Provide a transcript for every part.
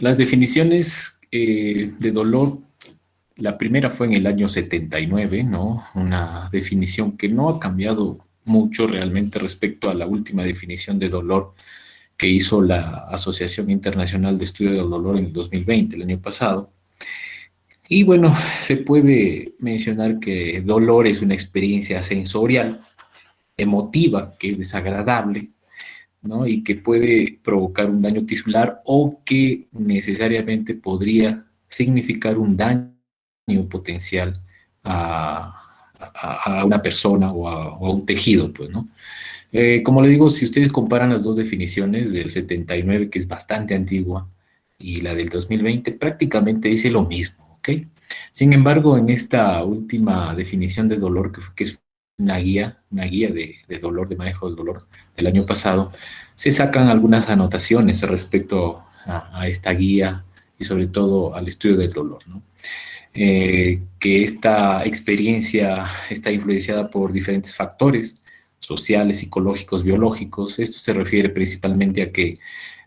Las definiciones de dolor, la primera fue en el año 79, ¿no? Una definición que no ha cambiado mucho realmente respecto a la última definición de dolor que hizo la Asociación Internacional de Estudio del Dolor en el 2020, el año pasado. Y bueno, se puede mencionar que dolor es una experiencia sensorial, emotiva, que es desagradable, ¿no? Y que puede provocar un daño tisular o que necesariamente podría significar un daño potencial a una persona o a un tejido, pues, ¿no? Como le digo, si ustedes comparan las dos definiciones del 79, que es bastante antigua, y la del 2020, prácticamente dice lo mismo, ¿ok? Sin embargo, en esta última definición de dolor, que es una guía de dolor, de manejo del dolor del año pasado, se sacan algunas anotaciones respecto a esta guía y sobre todo al estudio del dolor, ¿no? Que esta experiencia está influenciada por diferentes factores sociales, psicológicos, biológicos. Esto se refiere principalmente a que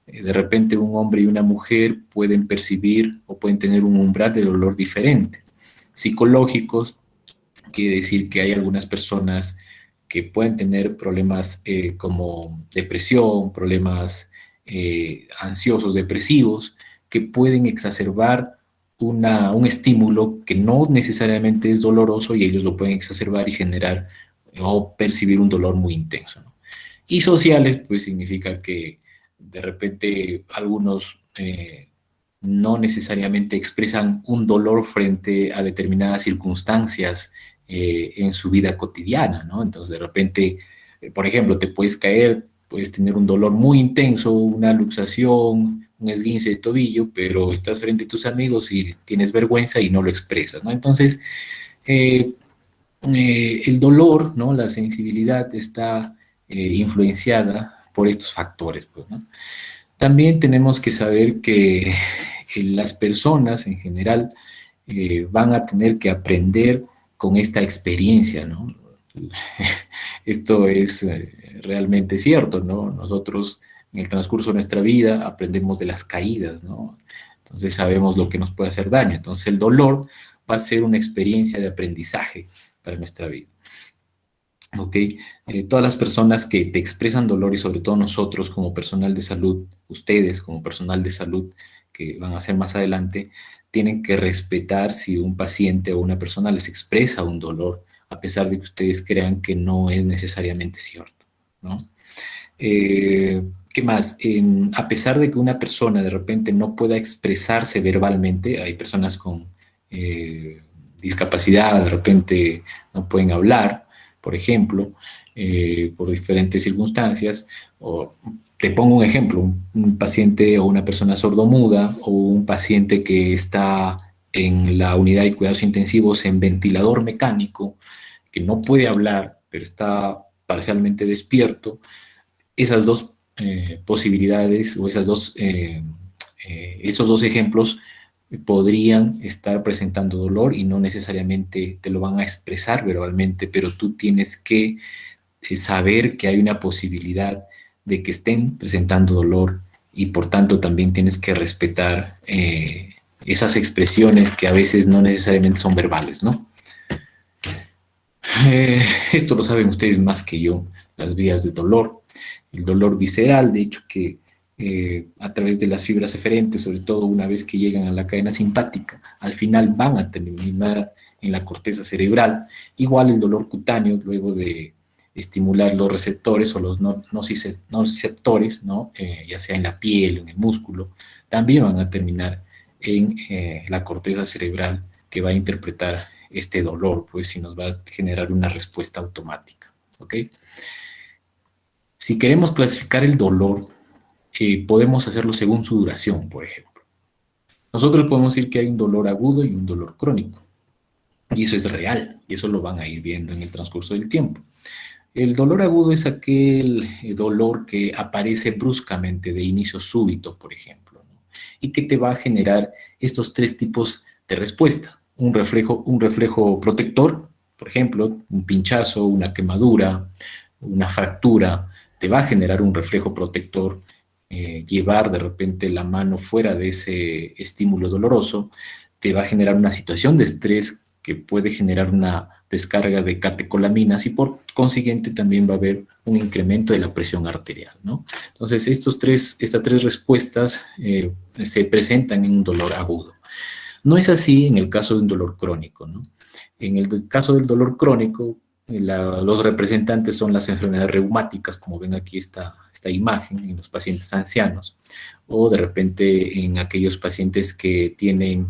de repente un hombre y una mujer pueden percibir o pueden tener un umbral de dolor diferente. Psicológicos quiere decir que hay algunas personas que pueden tener problemas como depresión, problemas ansiosos, depresivos, que pueden exacerbar un estímulo que no necesariamente es doloroso y ellos lo pueden exacerbar y generar o percibir un dolor muy intenso, ¿no? Y sociales, pues significa que de repente algunos no necesariamente expresan un dolor frente a determinadas circunstancias en su vida cotidiana, ¿no? Entonces, de repente, por ejemplo, te puedes caer, puedes tener un dolor muy intenso, una luxación, un esguince de tobillo, pero estás frente a tus amigos y tienes vergüenza y no lo expresas, ¿no? Entonces, eh, el dolor, ¿no? La sensibilidad está influenciada por estos factores, pues, ¿no? También tenemos que saber que las personas en general van a tener que aprender con esta experiencia, ¿no? Esto es realmente cierto, ¿no? Nosotros en el transcurso de nuestra vida aprendemos de las caídas, ¿no? Entonces sabemos lo que nos puede hacer daño. Entonces el dolor va a ser una experiencia de aprendizaje para nuestra vida. ¿Ok? Todas las personas que te expresan dolor y sobre todo nosotros como personal de salud, ustedes como personal de salud que van a hacer más adelante, tienen que respetar si un paciente o una persona les expresa un dolor, a pesar de que ustedes crean que no es necesariamente cierto, ¿no? ¿Qué más? A pesar de que una persona de repente no pueda expresarse verbalmente, hay personas con discapacidad, de repente no pueden hablar, por ejemplo, por diferentes circunstancias. O te pongo un ejemplo, un paciente o una persona sordomuda o un paciente que está en la unidad de cuidados intensivos en ventilador mecánico, que no puede hablar, pero está parcialmente despierto. Esas dos posibilidades o esos dos ejemplos podrían estar presentando dolor y no necesariamente te lo van a expresar verbalmente, pero tú tienes que saber que hay una posibilidad de que estén presentando dolor y por tanto también tienes que respetar esas expresiones que a veces no necesariamente son verbales, ¿no? Eh, Esto lo saben ustedes más que yo, las vías de dolor, el dolor visceral, de hecho que a través de las fibras eferentes, sobre todo una vez que llegan a la cadena simpática, al final van a terminar en la corteza cerebral. Igual el dolor cutáneo, luego de estimular los receptores o los nociceptores, ¿no? Ya sea en la piel o en el músculo, también van a terminar en la corteza cerebral que va a interpretar este dolor, pues si nos va a generar una respuesta automática, ¿ok? Si queremos clasificar el dolor, podemos hacerlo según su duración, por ejemplo. Nosotros podemos decir que hay un dolor agudo y un dolor crónico, y eso es real, y eso lo van a ir viendo en el transcurso del tiempo. El dolor agudo es aquel dolor que aparece bruscamente de inicio súbito, por ejemplo, ¿no? Y que te va a generar estos tres tipos de respuesta. Un reflejo protector, por ejemplo, un pinchazo, una quemadura, una fractura, te va a generar un reflejo protector llevar de repente la mano fuera de ese estímulo doloroso, te va a generar una situación de estrés que puede generar una descarga de catecolaminas y por consiguiente también va a haber un incremento de la presión arterial, ¿no? Entonces, estas tres respuestas se presentan en un dolor agudo. No es así en el caso de un dolor crónico, ¿no? En el caso del dolor crónico, los representantes son las enfermedades reumáticas, como ven aquí esta imagen, en los pacientes ancianos, o de repente en aquellos pacientes que tienen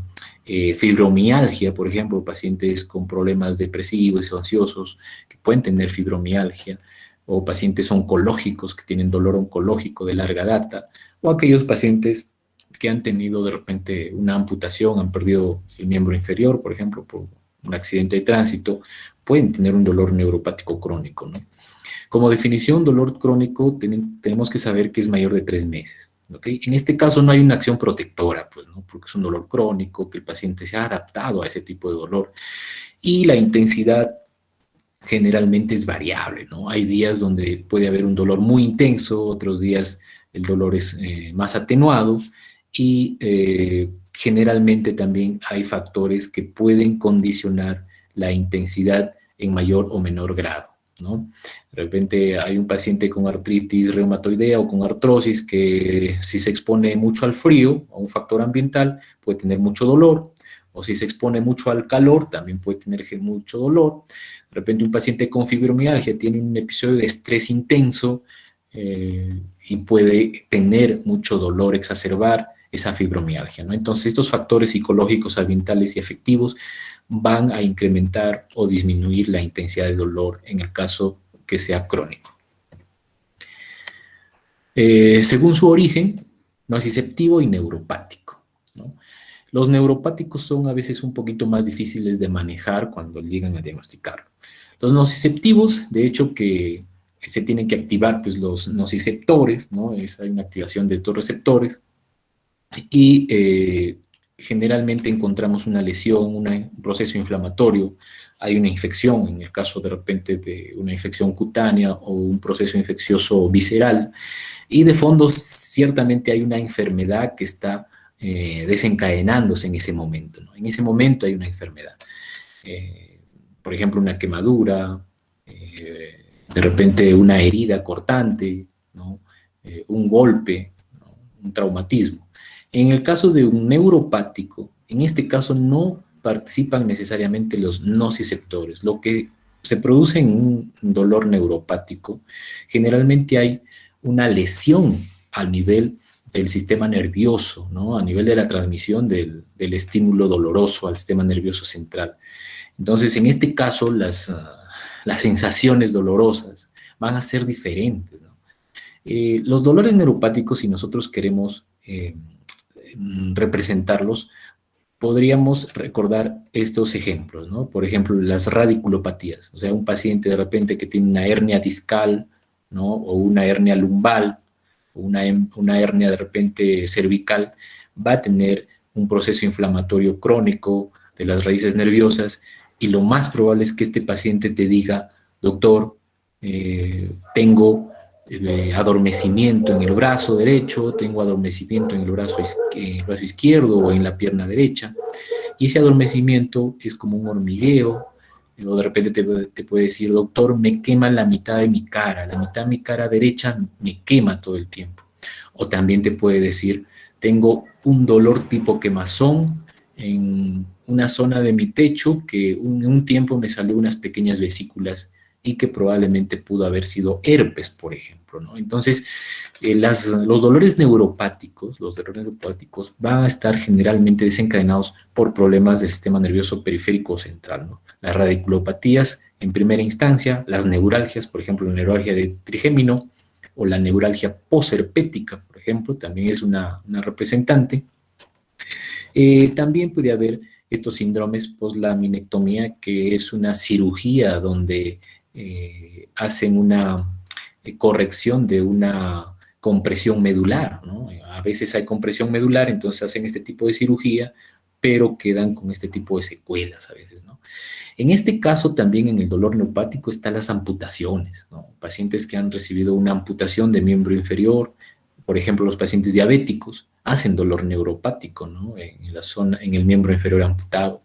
fibromialgia, por ejemplo, pacientes con problemas depresivos o ansiosos que pueden tener fibromialgia, o pacientes oncológicos que tienen dolor oncológico de larga data, o aquellos pacientes que han tenido de repente una amputación, han perdido el miembro inferior, por ejemplo, por un accidente de tránsito, pueden tener un dolor neuropático crónico, ¿no? Como definición, dolor crónico tenemos que saber que es mayor de 3 meses. ¿Okay? En este caso no hay una acción protectora, pues, ¿no? Porque es un dolor crónico, que el paciente se ha adaptado a ese tipo de dolor. Y la intensidad generalmente es variable, ¿no? Hay días donde puede haber un dolor muy intenso, otros días el dolor es más atenuado y generalmente también hay factores que pueden condicionar la intensidad en mayor o menor grado, ¿no? De repente hay un paciente con artritis reumatoidea o con artrosis que si se expone mucho al frío, a un factor ambiental, puede tener mucho dolor, o si se expone mucho al calor, también puede tener mucho dolor. De repente un paciente con fibromialgia tiene un episodio de estrés intenso y puede tener mucho dolor, exacerbar esa fibromialgia, ¿no? Entonces estos factores psicológicos, ambientales y afectivos van a incrementar o disminuir la intensidad de dolor en el caso que sea crónico. Según su origen, nociceptivo y neuropático, ¿no? Los neuropáticos son a veces un poquito más difíciles de manejar cuando llegan a diagnosticarlo. Los nociceptivos, de hecho, que se tienen que activar pues, los nociceptores, ¿no? Hay una activación de estos receptores y generalmente encontramos una lesión, un proceso inflamatorio, hay una infección, en el caso de repente de una infección cutánea o un proceso infeccioso visceral, y de fondo ciertamente hay una enfermedad que está desencadenándose en ese momento, ¿no? En ese momento hay una enfermedad. Por ejemplo, una quemadura, de repente una herida cortante, ¿no? Un golpe, ¿no? Un traumatismo. En el caso de un neuropático, en este caso no participan necesariamente los nociceptores. Lo que se produce en un dolor neuropático, generalmente hay una lesión al nivel del sistema nervioso, ¿no? A nivel de la transmisión del estímulo doloroso al sistema nervioso central. Entonces, en este caso, las sensaciones dolorosas van a ser diferentes, ¿no? Los dolores neuropáticos, si nosotros queremos representarlos, podríamos recordar estos ejemplos, ¿no? Por ejemplo, las radiculopatías, o sea, un paciente de repente que tiene una hernia discal, ¿no? O una hernia lumbal, o una hernia de repente cervical, va a tener un proceso inflamatorio crónico de las raíces nerviosas y lo más probable es que este paciente te diga, doctor, tengo adormecimiento en el brazo derecho, tengo adormecimiento en el brazo izquierdo o en la pierna derecha, y ese adormecimiento es como un hormigueo, o de repente te puede decir, doctor, me quema la mitad de mi cara, la mitad de mi cara derecha me quema todo el tiempo. O también te puede decir, tengo un dolor tipo quemazón en una zona de mi pecho que en un tiempo me salió unas pequeñas vesículas y que probablemente pudo haber sido herpes, por ejemplo, ¿no? Entonces, los dolores neuropáticos van a estar generalmente desencadenados por problemas del sistema nervioso periférico central, ¿no? Las radiculopatías en primera instancia, las neuralgias, por ejemplo, la neuralgia de trigémino o la neuralgia posherpética, por ejemplo, también es una representante. También puede haber estos síndromes poslaminectomía, que es una cirugía donde hacen una corrección de una compresión medular, ¿no? A veces hay compresión medular, entonces hacen este tipo de cirugía, pero quedan con este tipo de secuelas a veces, ¿no? En este caso también en el dolor neuropático están las amputaciones, ¿no? Pacientes que han recibido una amputación de miembro inferior, Por ejemplo, los pacientes diabéticos hacen dolor neuropático, ¿no? En la zona, en el miembro inferior amputado.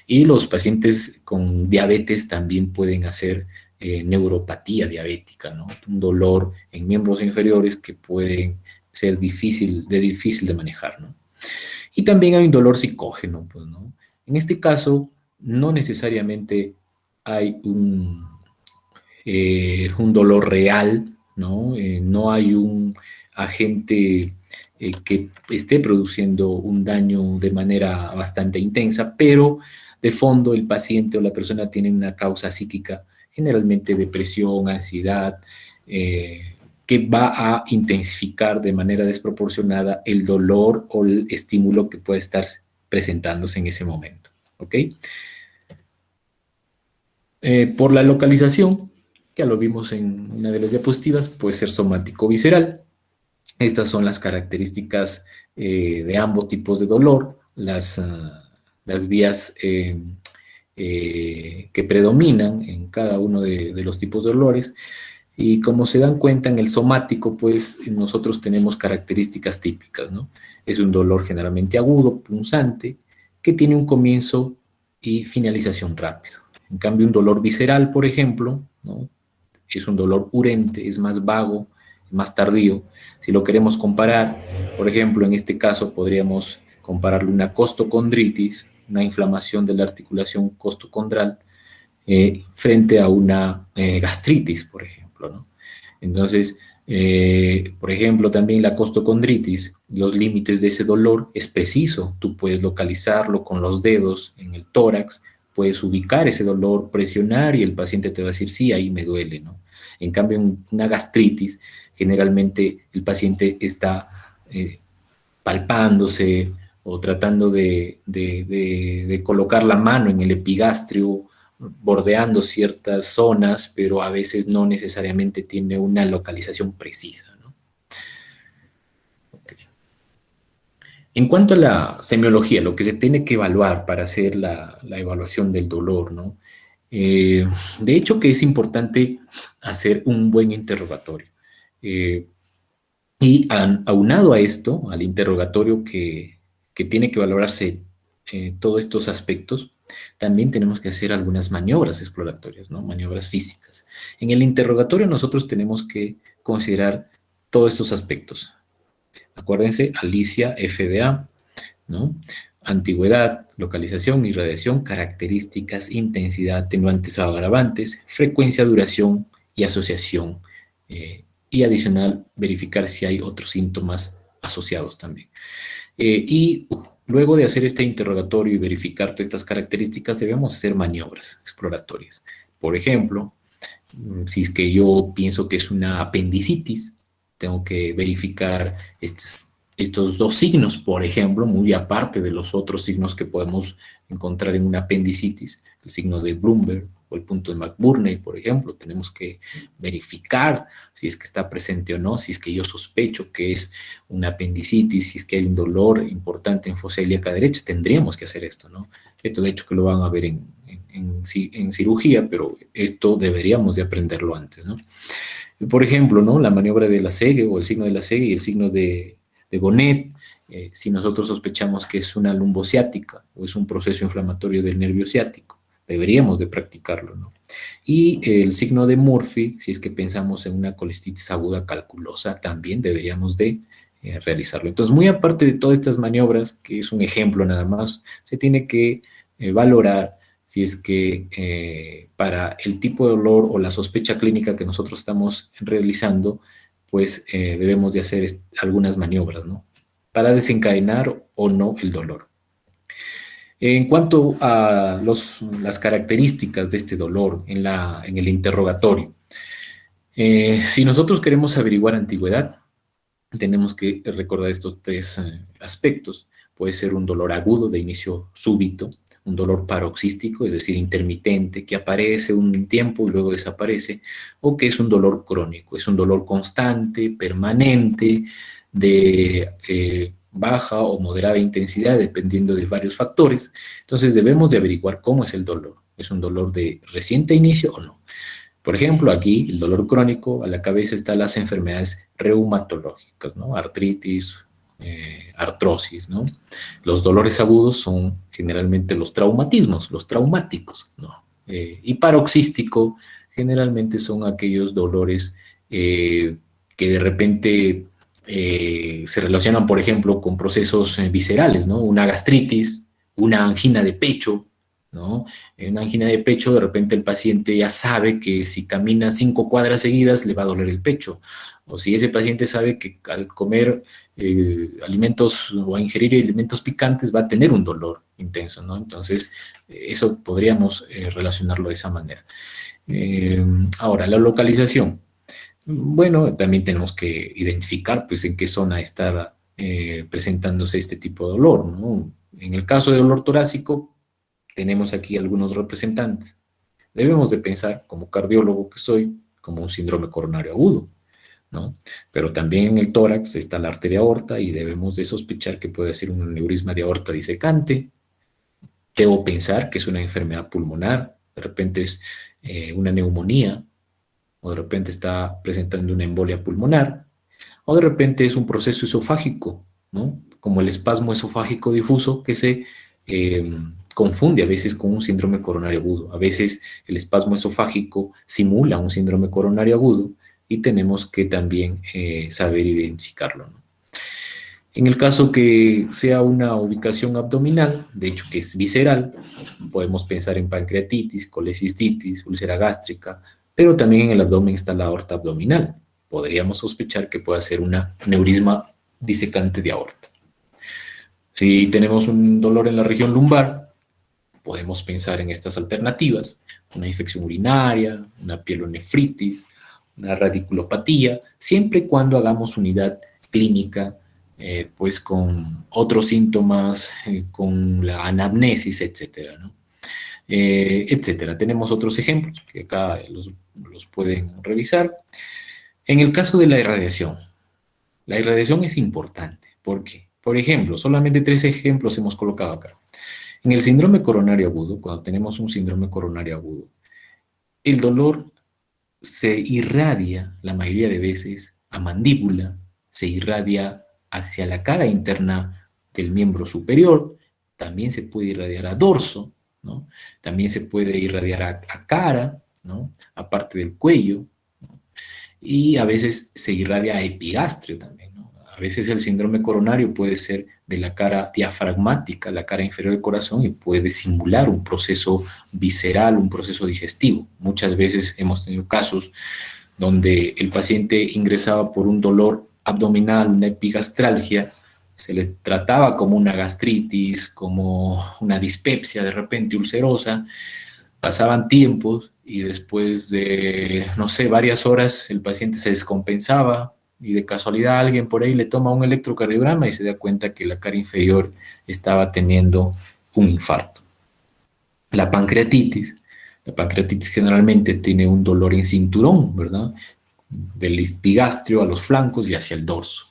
Y los pacientes con diabetes también pueden hacer neuropatía diabética, ¿no? Un dolor en miembros inferiores que pueden ser difícil de manejar, ¿no? Y también hay un dolor psicógeno, pues, ¿no? En este caso, no necesariamente hay un dolor real, ¿no? No hay un agente que esté produciendo un daño de manera bastante intensa, pero de fondo el paciente o la persona tiene una causa psíquica, generalmente depresión, ansiedad, que va a intensificar de manera desproporcionada el dolor o el estímulo que puede estar presentándose en ese momento. ¿Ok? Por la localización, ya lo vimos en una de las diapositivas, puede ser somático visceral. Estas son las características de ambos tipos de dolor, las vías que predominan en cada uno de los tipos de dolores. Y como se dan cuenta en el somático, pues nosotros tenemos características típicas, ¿no? Es un dolor generalmente agudo, punzante, que tiene un comienzo y finalización rápido. En cambio, un dolor visceral, por ejemplo, ¿no? Es un dolor urente, es más vago, más tardío. Si lo queremos comparar, por ejemplo, en este caso podríamos compararle una costocondritis, una inflamación de la articulación costocondral, frente a una gastritis, por ejemplo, ¿no? Entonces, por ejemplo, también la costocondritis, los límites de ese dolor es preciso. Tú puedes localizarlo con los dedos en el tórax, puedes ubicar ese dolor, presionar y el paciente te va a decir, sí, ahí me duele, ¿no? En cambio, en una gastritis, generalmente el paciente está palpándose o tratando de colocar la mano en el epigastrio, bordeando ciertas zonas, pero a veces no necesariamente tiene una localización precisa, ¿no? Okay. En cuanto a la semiología, lo que se tiene que evaluar para hacer la evaluación del dolor, ¿no? De hecho que es importante hacer un buen interrogatorio. Y aunado a esto, al interrogatorio que tiene que valorarse todos estos aspectos, también tenemos que hacer algunas maniobras exploratorias, ¿no? Maniobras físicas. En el interrogatorio nosotros tenemos que considerar todos estos aspectos. Acuérdense, Alicia, FDA, ¿no? Antigüedad, localización, irradiación, características, intensidad, atenuantes o agravantes, frecuencia, duración y asociación. Y adicional, verificar si hay otros síntomas asociados también. Luego de hacer este interrogatorio y verificar todas estas características, debemos hacer maniobras exploratorias. Por ejemplo, si es que yo pienso que es una apendicitis, tengo que verificar estos dos signos, por ejemplo, muy aparte de los otros signos que podemos encontrar en una apendicitis, el signo de Bloomberg o el punto de McBurney, por ejemplo. Tenemos que verificar si es que está presente o no, si es que yo sospecho que es una apendicitis, si es que hay un dolor importante en fosa ilíaca derecha, tendríamos que hacer esto, ¿no? Esto de hecho que lo van a ver en cirugía, pero esto deberíamos de aprenderlo antes, ¿no? Por ejemplo, ¿no? La maniobra de la Lasegue o el signo de Lasegue y el signo de Bonnet, si nosotros sospechamos que es una lumbociática o es un proceso inflamatorio del nervio ciático, deberíamos de practicarlo, ¿no? Y el signo de Murphy, si es que pensamos en una colestitis aguda calculosa, también deberíamos de realizarlo. Entonces, muy aparte de todas estas maniobras, que es un ejemplo nada más, se tiene que valorar si es que para el tipo de dolor o la sospecha clínica que nosotros estamos realizando, pues debemos de hacer algunas maniobras, ¿no? Para desencadenar o no el dolor. En cuanto a las características de este dolor en el interrogatorio, si nosotros queremos averiguar antigüedad, tenemos que recordar estos tres aspectos. Puede ser un dolor agudo de inicio súbito, un dolor paroxístico, es decir, intermitente, que aparece un tiempo y luego desaparece, o que es un dolor crónico, es un dolor constante, permanente, de baja o moderada intensidad, dependiendo de varios factores. Entonces debemos de averiguar cómo es el dolor. ¿Es un dolor de reciente inicio o no? Por ejemplo, aquí el dolor crónico, a la cabeza están las enfermedades reumatológicas, ¿no? Artritis, artrosis, ¿no? Los dolores agudos son generalmente los traumatismos, los traumáticos, ¿no? Y paroxístico generalmente son aquellos dolores que de repente se relacionan, por ejemplo, con procesos viscerales, ¿no? Una gastritis, una angina de pecho, ¿no? En una angina de pecho, de repente el paciente ya sabe que si camina 5 cuadras seguidas le va a doler el pecho. O si ese paciente sabe que al comer alimentos o a ingerir alimentos picantes va a tener un dolor intenso, ¿no? Entonces, eso podríamos relacionarlo de esa manera. Ahora, la localización. Bueno, también tenemos que identificar, pues, en qué zona está presentándose este tipo de dolor, ¿no? En el caso de dolor torácico, tenemos aquí algunos representantes. Debemos de pensar, como cardiólogo que soy, como un síndrome coronario agudo, ¿no? Pero también en el tórax está la arteria aorta y debemos de sospechar que puede ser un aneurisma de aorta disecante. Debo pensar que es una enfermedad pulmonar, de repente es una neumonía, o de repente está presentando una embolia pulmonar, o de repente es un proceso esofágico, ¿no? Como el espasmo esofágico difuso que se confunde a veces con un síndrome coronario agudo. A veces el espasmo esofágico simula un síndrome coronario agudo y tenemos que también saber identificarlo, ¿no? En el caso que sea una ubicación abdominal, de hecho que es visceral, podemos pensar en pancreatitis, colecistitis, úlcera gástrica, pero también en el abdomen está la aorta abdominal. Podríamos sospechar que pueda ser un aneurisma disecante de aorta. Si tenemos un dolor en la región lumbar, podemos pensar en estas alternativas: una infección urinaria, una pielonefritis, una radiculopatía, siempre y cuando hagamos unidad clínica, pues con otros síntomas, con la anamnesis, etcétera, ¿no? Etcétera. Tenemos otros ejemplos que acá los pueden revisar. En el caso de la irradiación es importante. ¿Por qué? Por ejemplo, solamente 3 ejemplos hemos colocado acá. En el síndrome coronario agudo, cuando tenemos un síndrome coronario agudo, el dolor se irradia la mayoría de veces a mandíbula, se irradia hacia la cara interna del miembro superior, también se puede irradiar a dorso, ¿no? También se puede irradiar a cara, ¿no? Aparte del cuello, ¿no? Y a veces se irradia a epigastrio también, ¿no? A veces el síndrome coronario puede ser de la cara diafragmática, la cara inferior del corazón, y puede simular un proceso visceral, un proceso digestivo. Muchas veces hemos tenido casos donde el paciente ingresaba por un dolor abdominal, una epigastralgia, se le trataba como una gastritis, como una dispepsia de repente ulcerosa, pasaban tiempos y después de, no sé, varias horas el paciente se descompensaba y de casualidad alguien por ahí le toma un electrocardiograma y se da cuenta que la cara inferior estaba teniendo un infarto. La pancreatitis. La pancreatitis generalmente tiene un dolor en cinturón, ¿verdad? Del epigastrio a los flancos y hacia el dorso,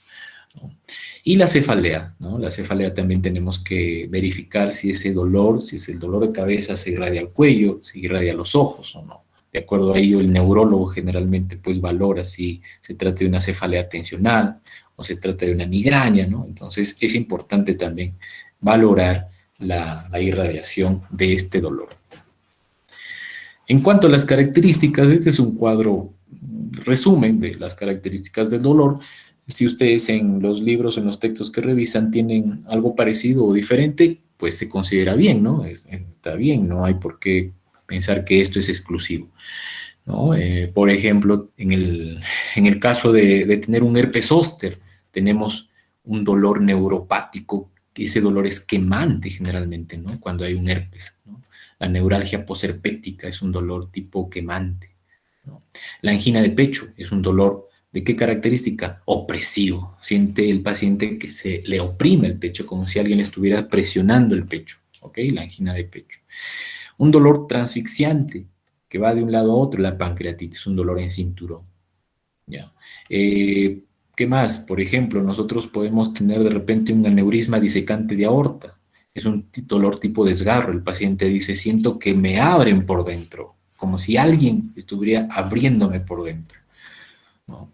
¿no? Y la cefalea, ¿no? La cefalea también tenemos que verificar si ese dolor, si es el dolor de cabeza, se irradia al cuello, se irradia a los ojos o no. De acuerdo a ello, el neurólogo generalmente pues valora si se trata de una cefalea tensional o se trata de una migraña, ¿no? Entonces es importante también valorar la irradiación de este dolor. En cuanto a las características, este es un cuadro resumen de las características del dolor. Si ustedes en los libros, en los textos que revisan, tienen algo parecido o diferente, pues se considera bien, ¿no? Está bien, no hay por qué pensar que esto es exclusivo, ¿no? Por ejemplo, en el caso de tener un herpes zóster, tenemos un dolor neuropático, que ese dolor es quemante generalmente, ¿no? Cuando hay un herpes, ¿no? La neuralgia posherpética es un dolor tipo quemante, ¿no? La angina de pecho es un dolor, ¿de qué característica? Opresivo. Siente el paciente que se le oprime el pecho, como si alguien le estuviera presionando el pecho, ¿ok? La angina de pecho. Un dolor transfixiante que va de un lado a otro, la pancreatitis, un dolor en cinturón, ¿ya? ¿Qué más? Por ejemplo, nosotros podemos tener de repente un aneurisma disecante de aorta. Es un dolor tipo desgarro. El paciente dice, siento que me abren por dentro, como si alguien estuviera abriéndome por dentro, ¿no?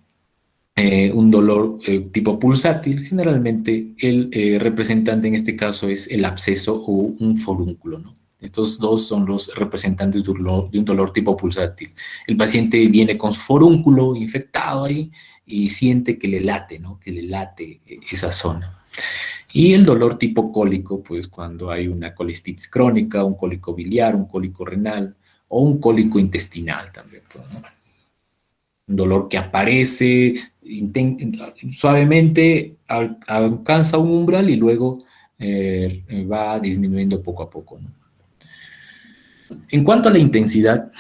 Un dolor tipo pulsátil, generalmente el representante en este caso es el absceso o un forúnculo, ¿no? Estos dos son los representantes de un dolor tipo pulsátil. El paciente viene con su forúnculo infectado ahí y siente que le late, ¿no? Que le late esa zona. Y el dolor tipo cólico, pues cuando hay una colitis crónica, un cólico biliar, un cólico renal o un cólico intestinal también, pues, ¿no? Un dolor que aparece suavemente, alcanza un umbral y luego va disminuyendo poco a poco, ¿no? En cuanto a la intensidad,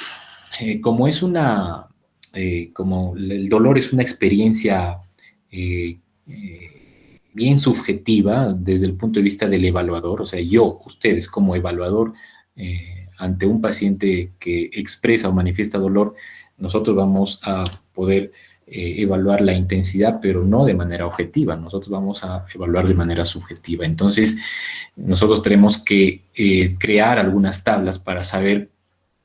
como es como el dolor es una experiencia eh, bien subjetiva desde el punto de vista del evaluador, o sea, yo, ustedes como evaluador, ante un paciente que expresa o manifiesta dolor, nosotros vamos a poder evaluar la intensidad, pero no de manera objetiva, nosotros vamos a evaluar de manera subjetiva. Entonces, nosotros tenemos que crear algunas tablas para saber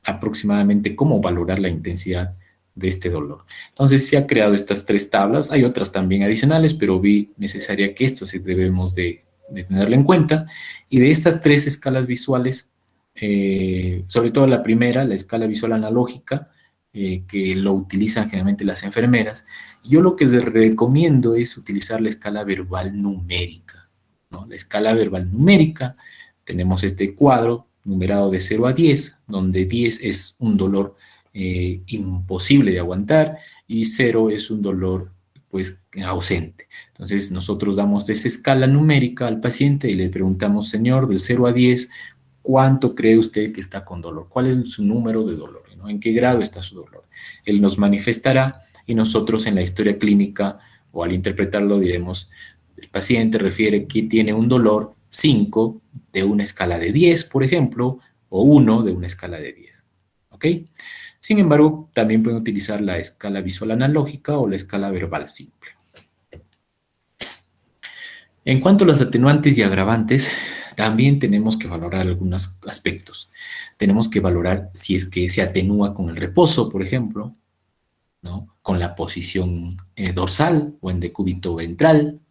aproximadamente cómo valorar la intensidad de este dolor. Entonces se ha creado estas tres tablas, hay otras también adicionales, pero vi necesaria que estas debemos de tenerla en cuenta. Y de estas tres escalas visuales, sobre todo la primera, la escala visual analógica, que lo utilizan generalmente las enfermeras, yo lo que les recomiendo es utilizar la escala verbal numérica, ¿no? La escala verbal numérica, tenemos este cuadro numerado de 0 a 10, donde 10 es un dolor imposible de aguantar y 0 es un dolor pues ausente. Entonces nosotros damos esa escala numérica al paciente y le preguntamos, señor, del 0 a 10, ¿cuánto cree usted que está con dolor? ¿Cuál es su número de dolor, ¿no? ¿En qué grado está su dolor? Él nos manifestará y nosotros en la historia clínica o al interpretarlo diremos, el paciente refiere que tiene un dolor 5 de una escala de 10, por ejemplo, o 1 de una escala de 10. ¿Ok? Sin embargo, también pueden utilizar la escala visual analógica o la escala verbal simple. En cuanto a los atenuantes y agravantes, también tenemos que valorar algunos aspectos. Tenemos que valorar si es que se atenúa con el reposo, por ejemplo, ¿no? Con la posición dorsal o en decúbito ventral,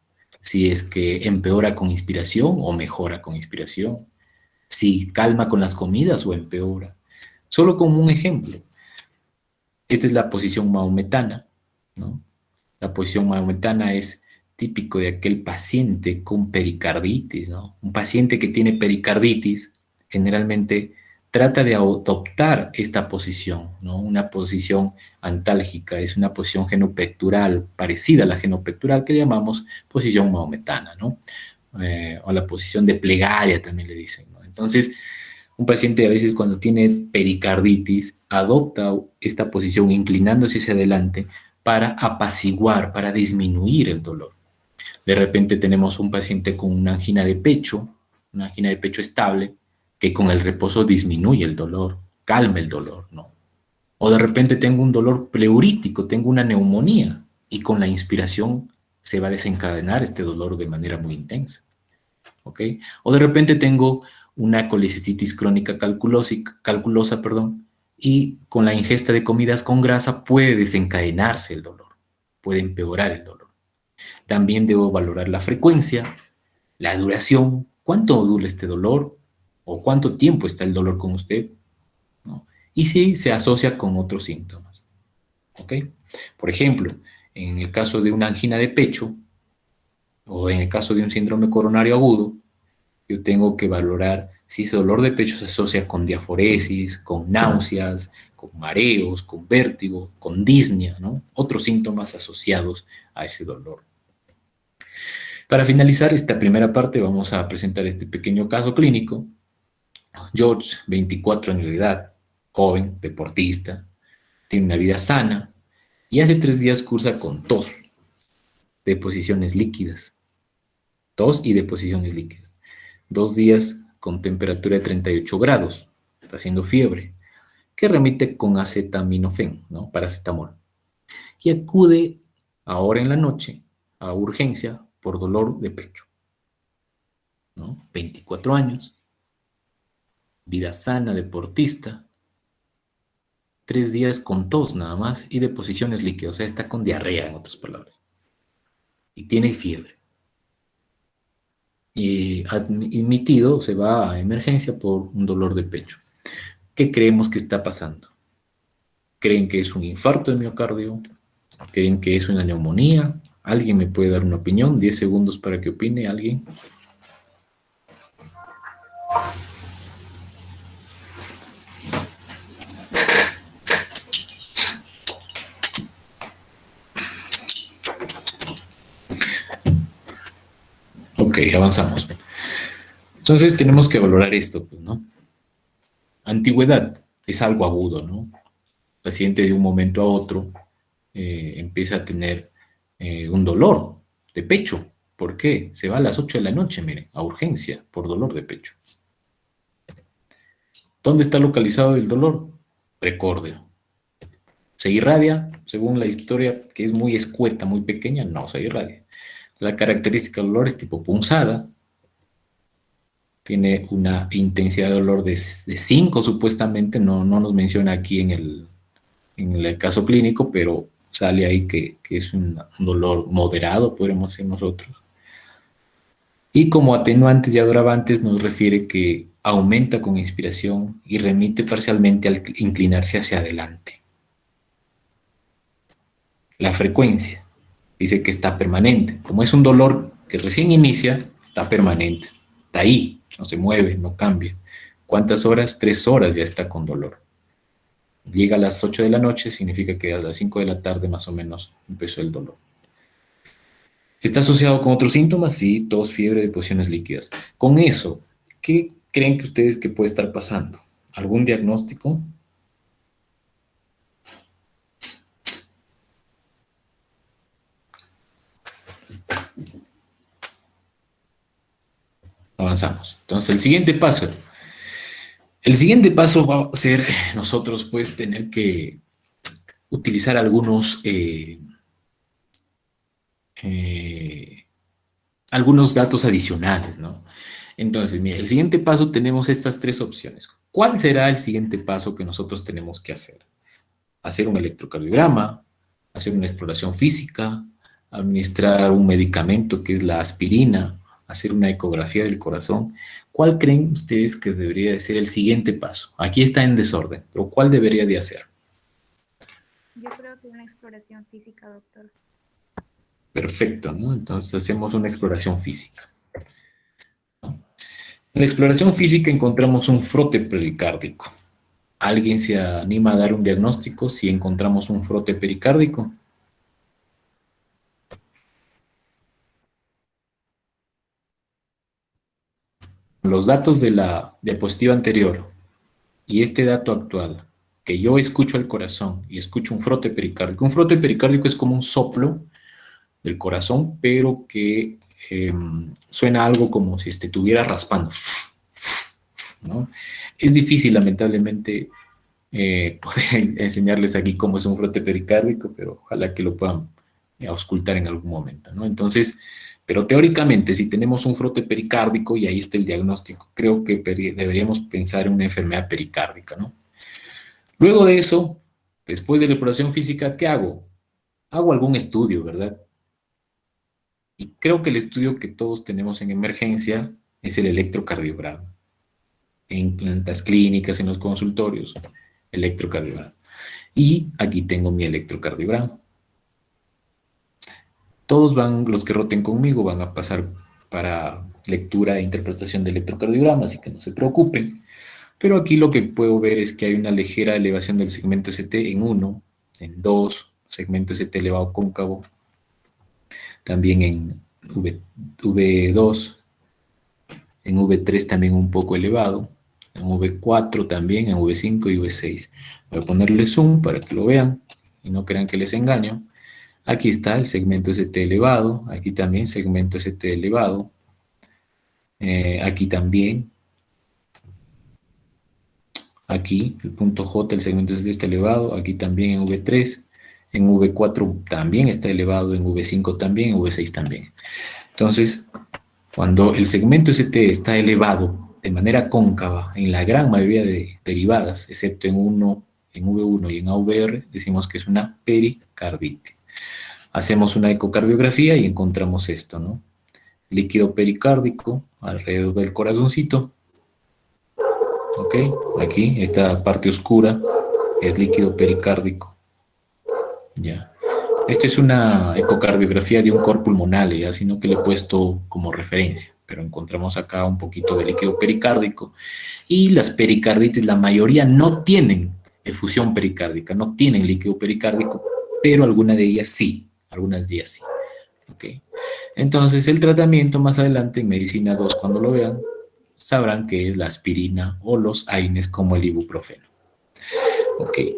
si es que empeora con inspiración o mejora con inspiración, si calma con las comidas o empeora. Solo como un ejemplo, esta es la posición maometana, ¿no? La posición maometana es típico de aquel paciente con pericarditis, ¿no? Un paciente que tiene pericarditis generalmente trata de adoptar esta posición, ¿no? Una posición antálgica, es una posición genopectoral, parecida a la genopectoral que llamamos posición maometana, ¿no? O la posición de plegaria también le dicen, ¿no? Entonces, un paciente a veces cuando tiene pericarditis adopta esta posición inclinándose hacia adelante para apaciguar, para disminuir el dolor. De repente tenemos un paciente con una angina de pecho estable, que con el reposo disminuye el dolor, calma el dolor, ¿no? O de repente tengo un dolor pleurítico, tengo una neumonía, y con la inspiración se va a desencadenar este dolor de manera muy intensa, ¿ok? O de repente tengo una colicitis crónica calculosa, perdón, y con la ingesta de comidas con grasa puede desencadenarse el dolor, puede empeorar el dolor. También debo valorar la frecuencia, la duración, cuánto dura este dolor o cuánto tiempo está el dolor con usted, ¿no? Y si se asocia con otros síntomas, ¿ok? Por ejemplo, en el caso de una angina de pecho o en el caso de un síndrome coronario agudo, yo tengo que valorar si ese dolor de pecho se asocia con diaforesis, con náuseas, con mareos, con vértigo, con disnea, ¿no? Otros síntomas asociados a ese dolor. Para finalizar esta primera parte, vamos a presentar este pequeño caso clínico. George, 24 años de edad, joven, deportista, tiene una vida sana y hace 3 días cursa con tos, deposiciones líquidas. Tos y deposiciones líquidas. 2 días con temperatura de 38 grados, está haciendo fiebre, que remite con acetaminofén, ¿no? Paracetamol. Y acude ahora en la noche a urgencia por dolor de pecho, ¿no? 24 años, vida sana, deportista, 3 días con tos nada más y deposiciones líquidas, o sea, está con diarrea, en otras palabras, y tiene fiebre. Y admitido, se va a emergencia por un dolor de pecho. ¿Qué creemos que está pasando? ¿Creen que es un infarto de miocardio? ¿Creen que es una neumonía? ¿Alguien me puede dar una opinión? 10 segundos para que opine alguien. Ok, avanzamos. Entonces tenemos que valorar esto, pues, ¿no? Antigüedad es algo agudo, ¿no? El paciente de un momento a otro empieza a tener un dolor de pecho. ¿Por qué? Se va a las 8 de la noche, miren, a urgencia por dolor de pecho. ¿Dónde está localizado el dolor? Precórdico. ¿Se irradia? Según la historia, que es muy escueta, muy pequeña, no se irradia. La característica del dolor es tipo punzada, tiene una intensidad de dolor de 5 supuestamente, no nos menciona aquí en el caso clínico, pero sale ahí que es un dolor moderado, podríamos decir nosotros. Y como atenuantes y agravantes nos refiere que aumenta con inspiración y remite parcialmente al inclinarse hacia adelante. La frecuencia dice que está permanente. Como es un dolor que recién inicia, está permanente, está ahí, no se mueve, no cambia. ¿Cuántas horas? 3 horas ya está con dolor. Llega a las 8 de la noche, significa que a las 5 de la tarde más o menos empezó el dolor. ¿Está asociado con otros síntomas? Sí, tos, fiebre, deposiciones líquidas. Con eso, ¿qué creen que ustedes que puede estar pasando? ¿Algún diagnóstico? Avanzamos. Entonces, el siguiente paso. El siguiente paso va a ser nosotros pues tener que utilizar eh, algunos datos adicionales, ¿no? Entonces, mire, el siguiente paso tenemos estas tres opciones. ¿Cuál será el siguiente paso que nosotros tenemos que hacer? Hacer un electrocardiograma, hacer una exploración física, administrar un medicamento que es la aspirina, hacer una ecografía del corazón. ¿Cuál creen ustedes que debería de ser el siguiente paso? Aquí está en desorden, pero ¿cuál debería de hacer? Yo creo que una exploración física, doctor. Perfecto, ¿no? Entonces hacemos una exploración física. En la exploración física encontramos un frote pericárdico. ¿Alguien se anima a dar un diagnóstico si encontramos un frote pericárdico? Los datos de la diapositiva anterior y este dato actual, que yo escucho el corazón y escucho un frote pericárdico. Un frote pericárdico es como un soplo del corazón, pero que suena algo como si estuviera raspando, ¿no? Es difícil, lamentablemente, poder enseñarles aquí cómo es un frote pericárdico, pero ojalá que lo puedan auscultar en algún momento, ¿no? Entonces, pero teóricamente, si tenemos un frote pericárdico y ahí está el diagnóstico, creo que deberíamos pensar en una enfermedad pericárdica, ¿no? Luego de eso, después de la exploración física, ¿qué hago? Hago algún estudio, ¿verdad? Y creo que el estudio que todos tenemos en emergencia es el electrocardiograma. En plantas clínicas, en los consultorios, electrocardiograma. Y aquí tengo mi electrocardiograma. Todos los que roten conmigo van a pasar para lectura e interpretación de electrocardiograma, así que no se preocupen. Pero aquí lo que puedo ver es que hay una ligera elevación del segmento ST en 1, en 2, segmento ST elevado cóncavo, también en V2, en V3 también un poco elevado, en V4 también, en V5 y V6. Voy a ponerle zoom para que lo vean y no crean que les engaño. Aquí está el segmento ST elevado, aquí también segmento ST elevado, aquí también, aquí el punto J, el segmento ST está elevado, aquí también en V3, en V4 también está elevado, en V5 también, en V6 también. Entonces, cuando el segmento ST está elevado de manera cóncava en la gran mayoría de derivadas, excepto en 1 en V1 y en AVR, decimos que es una pericarditis. Hacemos una ecocardiografía y encontramos esto, ¿no? Líquido pericárdico alrededor del corazoncito. ¿Ok? Aquí, esta parte oscura es líquido pericárdico. Ya. Esta es una ecocardiografía de un cor pulmonar, ya, sino que le he puesto como referencia, pero encontramos acá un poquito de líquido pericárdico. Y las pericarditis, la mayoría no tienen efusión pericárdica, no tienen líquido pericárdico, pero algunas de ellas sí, algunas de ellas sí. ¿Okay? Entonces el tratamiento más adelante en medicina 2, cuando lo vean, sabrán que es la aspirina o los AINES como el ibuprofeno. Ok.